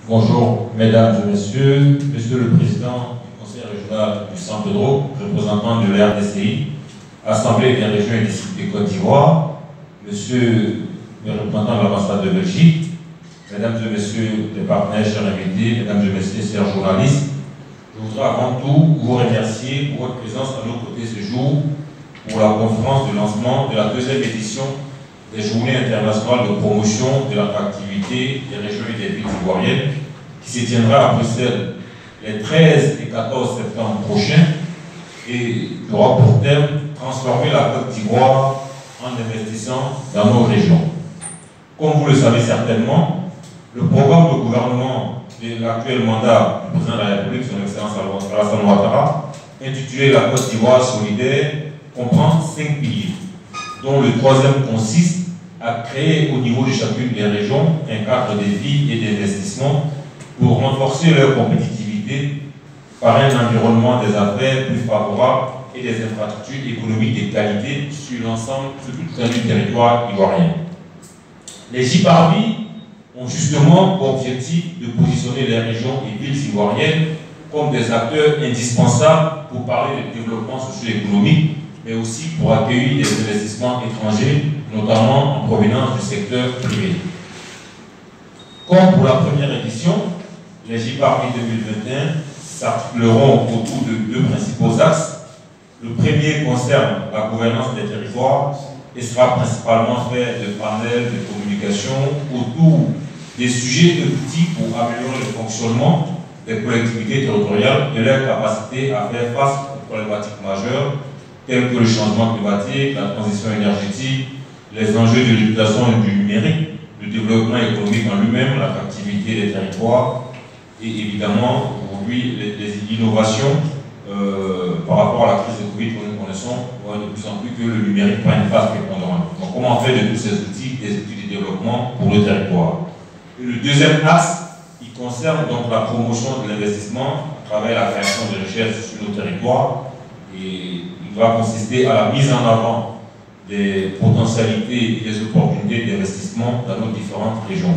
Bonjour, mesdames et messieurs, monsieur le président du conseil régional du Centre-Drôme, représentant de la RDCI, Assemblée des régions et districts de Côte d'Ivoire, monsieur le représentant de l'ambassade de Belgique, mesdames et messieurs les partenaires, chers invités, mesdames et messieurs, chers journalistes, je voudrais avant tout vous remercier pour votre présence à nos côtés ce jour pour la conférence de lancement de la deuxième édition des Journées internationales de promotion de l'attractivité des régions et des villes ivoiriennes qui se tiendra à Bruxelles les 13 et 14 septembre prochains et qui aura pour thème transformer la Côte d'Ivoire en investissant dans nos régions. Comme vous le savez certainement, le programme de gouvernement de l'actuel mandat du président de la République, son Excellence Alassane Ouattara, intitulé La Côte d'Ivoire solidaire, comprend 5 piliers, dont le troisième consiste à créer au niveau de chacune des régions un cadre de vie et d'investissement pour renforcer leur compétitivité par un environnement des affaires plus favorable et des infrastructures économiques de qualité sur l'ensemble, sur tout le territoire ivoirien. Les JPARVI ont justement pour objectif de positionner les régions et villes ivoiriennes comme des acteurs indispensables pour parler de développement socio-économique, mais aussi pour accueillir des investissements étrangers, notamment en provenance du secteur privé. Comme pour la première édition, les JPARVI 2021 s'articuleront autour de deux principaux axes. Le premier concerne la gouvernance des territoires et sera principalement fait de panels de communication autour des sujets et outils pour améliorer le fonctionnement des collectivités territoriales et leur capacité à faire face aux problématiques majeures tels que le changement climatique, la transition énergétique, les enjeux de l'utilisation du numérique, le développement économique en lui-même, l'attractivité des territoires et évidemment aujourd'hui les innovations par rapport à la crise de Covid que nous connaissons, on voit de plus en plus que le numérique prend une place prépondérante. Donc comment faire de tous ces outils des outils de développement pour le territoire. Et le deuxième axe, il concerne donc la promotion de l'investissement à travers la création de richesses sur nos territoires et il va consister à la mise en avant des potentialités et des opportunités d'investissement dans nos différentes régions.